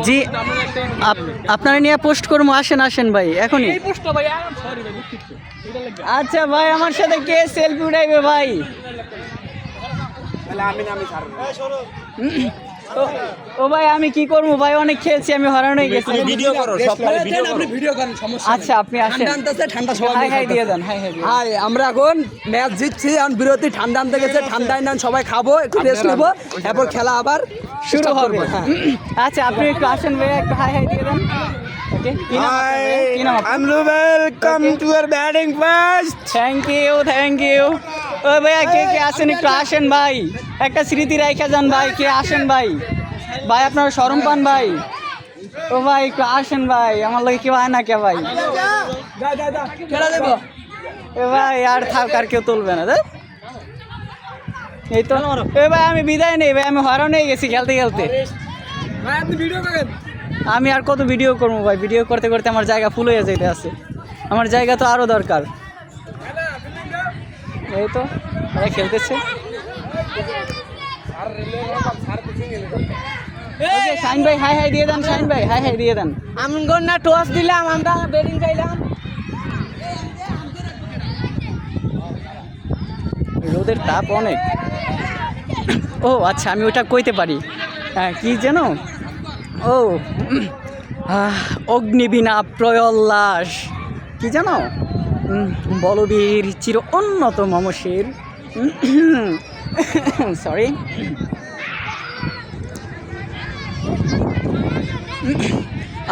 জি আপনারা নিয়ে পোস্ট করবো, আসেন আসেন ভাই এখনই। আচ্ছা ভাই আমার সাথে কে সেলফি উঠাইবে ভাই? ও ভাই আমি কি করবো ভাই, অনেক খেলছি, আমি হরানো হয়ে গেছি। ভিডিও করো, সব ভিডিও করেন, সমস্যা আচ্ছা আপনি আসেন, ঠান্ডা সবাই হাই হাই দিয়ে দেন, হাই হাই দিয়ে দেন। হাই, আমরা এখন ম্যাচ জিতছি, এখন বিরতি, ঠান্ডা আনতে গেছে, ঠান্ডায় না সবাই খাবো, একটু রেস্ট নেবো, এরপর খেলা আবার শুরু হবে। আচ্ছা আপনি একটু আসেন ভাই, একটু হাই হাই দিয়ে দেন। ওকে কি নাম আপনার ভাই? কি নাম আপনার? Welcome to year batting first. Thank you thank you. ও ভাইয়া কে কে আসেন একটু আসেন ভাই, একটা স্মৃতি রাইখা যান ভাই, কে আসেন ভাই, ভাই আপনারা শরম পান ভাই। ও ভাই একটু আসেন ভাই, আমার লোক কেউ আয় না কে ভাই, খেলা দেবো। এ ভাই আর থাক, আর কেউ তুলবে না দেখ। এই তো এ ভাই আমি বিদায় নেই ভাই, আমি হরান হয়ে গেছি খেলতে খেলতে। আপনি ভিডিও করেন। আমি আর কত ভিডিও করবো ভাই, ভিডিও করতে করতে আমার জায়গা ফুল হয়ে যেতে আছে, আমার জায়গা তো আরও দরকার। এই তো ওরা খেলতেছে। ওকে শাইন ভাই হাই হাই দিয়ে দেন, শাইন ভাই হাই হাই দিয়ে দেন। আমি না টস দিলাম, আমরা ব্যাটিং চাইলাম। রোদের তাপ অনেক। ও আচ্ছা আমি ওটা কইতে পারি, হ্যাঁ কি যেন, ও অগ্নিবীণা প্রয়ল্লাস, কি জানো, বলবীর চির অন্যতম মমশির, সরি।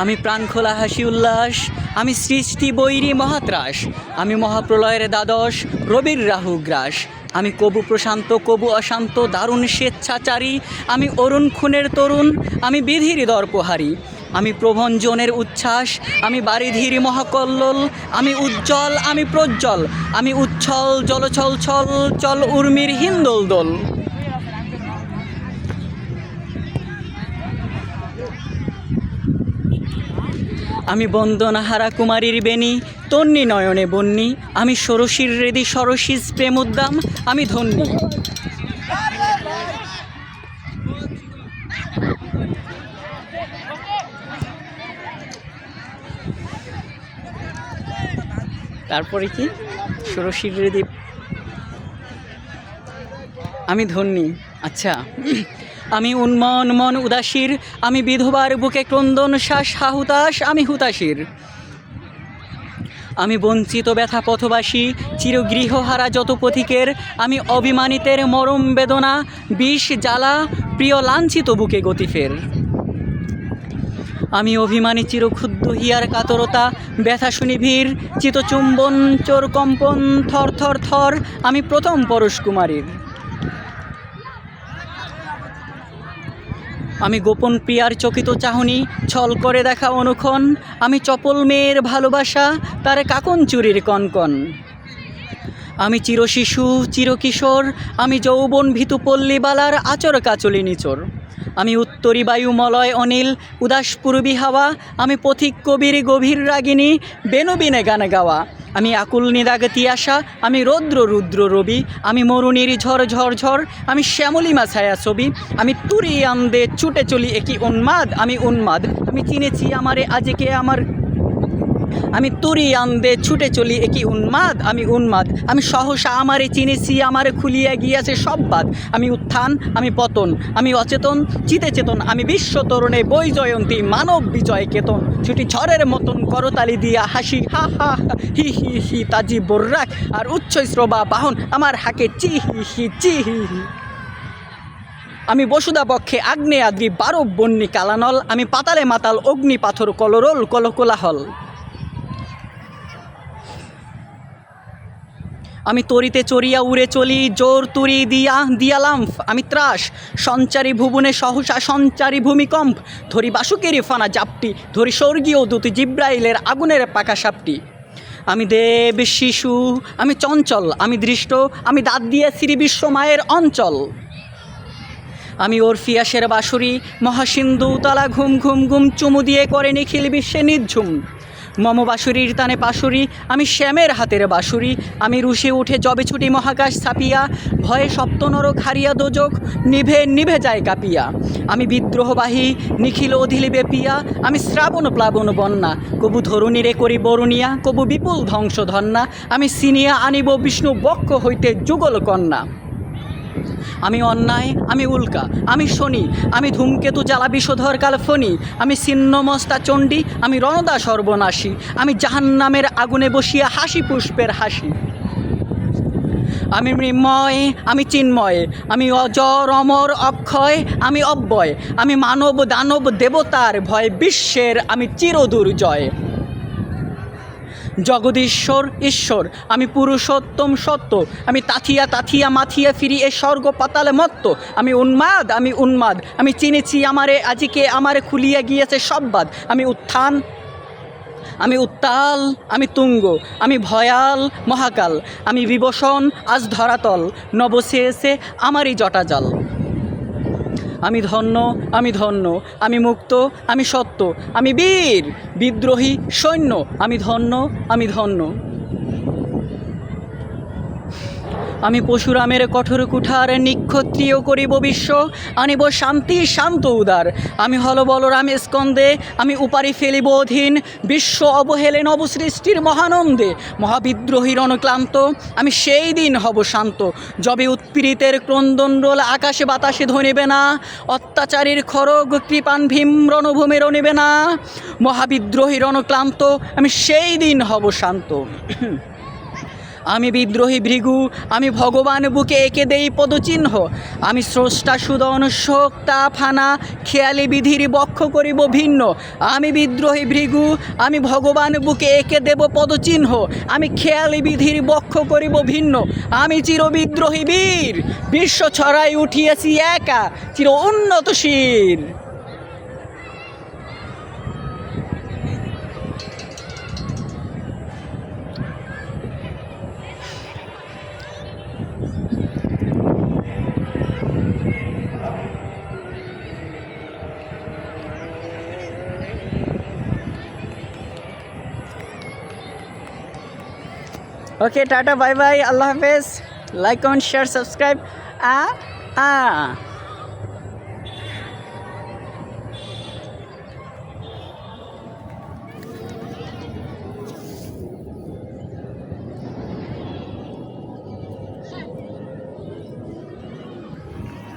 আমি প্রাণ খোলা হাসি উল্লাস, আমি সৃষ্টি বৈরী মহাত্রাস, আমি মহাপ্রলয়ের দ্বাদশ রবির রাহু গ্রাস, আমি কবু প্রশান্ত কবু অশান্ত দারুণ স্বেচ্ছাচারী, আমি অরুণ খুনের তরুণ, আমি বিধির দর্পহারী, আমি প্রভঞ্জনের উচ্ছ্বাস, আমি বারিধির মহাকল্লোল, আমি উজ্জ্বল আমি প্রজ্জ্বল, আমি উচ্ছল জলছল ছল চল উর্মির হিন্দোল দোল। আমি বন্দনাহারা কুমারীর বেণী তন্নি নয়নে বন্যী, আমি ষোড়শীর হৃদি সরসীজ প্রেম উদ্দাম, আমি ধন্যী। তারপরে কি ষোড়শীর হৃদি, আমি ধন্যী। আচ্ছা আমি উন্মন মন উদাসীর, আমি বিধবার বুকে ক্রন্দন শ্বাস হাহুতাস, আমি হুতাশির, আমি বঞ্চিত ব্যথা পথবাসী চিরগৃহহারা যত পথিকের, আমি অভিমানিতের মরম বেদনা বিষ জ্বালা প্রিয় লাঞ্ছিত বুকে গতিফের, আমি অভিমানী চিরক্ষুদ্ধ হিয়ার কাতরতা ব্যথা সুনিভীর চিতচুম্বন চোর কম্পন থর থর থর, আমি প্রথম পরশ কুমারীর, আমি গোপন প্রিয়ার চকিত চাহনি ছল করে দেখা অনুক্ষণ, আমি চপল মেয়ের ভালোবাসা তার কাকন চুরির কনকন, আমি চিরশিশু চিরকিশোর, আমি যৌবন ভীতু পল্লীবালার আচর কাচলি নিচর, আমি উত্তরী বায়ু মলয় অনিল উদাস পূর্বী হাওয়া, আমি পথিক কবির গভীর রাগিনী বেনুবিনে গান গাওয়া, আমি আকুল নিদাগ তিয়াসা, আমি রৌদ্র রুদ্র রবি, আমি মরুণীর ঝড় ঝড় ঝড়, আমি শ্যামলিমা ছায়া ছবি, আমি তুরি আন্দে ছুটে চলি একই উন্মাদ, আমি উন্মাদ, আমি চিনেছি আমারে আজকে আমার, আমি তুরি আন্দে ছুটে চলি একই উন্মাদ, আমি উন্মাদ, আমি সহসা আমারে চিনেছি আমারে খুলিয়া গিয়াছে সব বাদ, আমি উত্থান আমি পতন, আমি অচেতন চিতে চেতন, আমি বিশ্ব তরুণে বই জয়ন্তী মানব বিজয় কেতন, ছুটি ঝড়ের মতন করতালি দিয়া হাসি হা হা হি হি হি তাজি বর্রাক, আর উচ্চশ্রবা বাহন আমার হাকে চি হি হি চি হি হি, আমি বসুদা পক্ষে আগ্নেয়াদ্রি 12 বন্যী কালানল, আমি পাতালে মাতাল অগ্নি পাথর কলরোল কলকোলাহল, আমি তরিতে চড়িয়া উড়ে চলি জোর তুরি দিয়ালাম, আমি ত্রাস সঞ্চারী ভুবনে সহসা সঞ্চারী ভূমিকম্প, ধরি বাসুকেরই ফানা জাপটি, ধরি স্বর্গীয় দূত জিব্রাইলের আগুনের পাকা সাপটি, আমি দেব শিশু আমি চঞ্চল আমি দৃষ্ট, আমি দাঁত দিয়ে শ্রী বিশ্ব মায়ের অঞ্চল, আমি ওরফিয়াসের বাঁশুরি মহাসিন্ধু তালা ঘুম ঘুম ঘুম চুমু দিয়ে করে নিখিল বিশ্বে নির্ঝুম, মম বাঁশুরির তানে পাশুরি, আমি শ্যামের হাতের বাঁশুরি, আমি রুশে উঠে যবে ছুটি মহাকাশ ছাপিয়া, ভয়ে সপ্তনরক হারিয়া দোজক নিভে নিভে যায় কাঁপিয়া। আমি বিদ্রোহবাহী নিখিল অধিলি বেপিয়া, আমি শ্রাবণ প্লাবন বন্যা, কবু ধরুণীরে করি বরুণিয়া, কবু বিপুল ধ্বংস ধন্যা, আমি সিনিয়া আনিব বিষ্ণু বক্ষ হইতে যুগল কন্যা। আমি অন্যায়, আমি উল্কা, আমি শনি, আমি ধূমকেতু জ্বালা বিষধর কাল ফণি, আমি ছিন্নমস্তা চণ্ডী, আমি রণদা সর্বনাশী, আমি জাহান্নামের আগুনে বসিয়া হাসি পুষ্পের হাসি। আমি মৃন্ময়, আমি চিন্ময়, আমি অজর অমর অক্ষয়, আমি অব্যয়, আমি মানব দানব দেবতার ভয়, বিশ্বের আমি চিরদুর্জয়। জগদীশ্বর ঈশ্বর, আমি পুরুষোত্তম সত্য, আমি তাথিয়া তাথিয়া মাথিয়া ফিরি এ স্বর্গ পাতালে মত্ত। আমি উন্মাদ, আমি উন্মাদ, আমি চিনেছি আমারে আজিকে, আমারে খুলিয়া গিয়েছে সববাদ। আমি উত্থান, আমি উত্তাল, আমি তুঙ্গ, আমি ভয়াল মহাকাল, আমি বিবসন আজ ধরাতল, নবশেষে আমারই জটাজল। আমি ধন্য, আমি ধন্য, আমি মুক্ত, আমি সত্য, আমি বীর বিদ্রোহী সৈন্য, আমি ধন্য, আমি ধন্য। আমি পশুরামের কঠোর কুঠার নিক্ষত্রিয় করিব বিশ্ব, আনিব শান্তি শান্ত উদার। আমি হল বলরাম স্কন্দে, আমি উপারি ফেলিব অধীন, বিশ্ব অবহেলে নবসৃষ্টির মহানন্দে। মহাবিদ্রোহীর অনুক্লান্ত, আমি সেই দিন হব শান্ত, যবে উৎপীড়িতের ক্রন্দনরোল আকাশে বাতাসে ধনিবে না, অত্যাচারীর খড়গ কৃপান ভীম রণভূমে রণিবে না। মহাবিদ্রোহীর অনুক্লান্ত, আমি সেই দিন হব শান্ত। আমি বিদ্রোহী ভৃগু, আমি ভগবান বুকে এঁকে দেই পদচিহ্ন, আমি স্রষ্টা সুদন শোক্তা ফানা, খেয়ালি বিধির বক্ষ করিব ভিন্ন। আমি বিদ্রোহী ভৃগু, আমি ভগবান বুকে এঁকে দেব পদচিহ্ন, আমি খেয়ালি বিধির বক্ষ করিব ভিন্ন। আমি চিরবিদ্রোহী বীর, বিশ্ব ছড়াই উঠিয়েছি একা, চির উন্নত শির। ওকে, টাটা, বাই বাই, আল্লাহ হাফেজ। Like, comment, share, subscribe.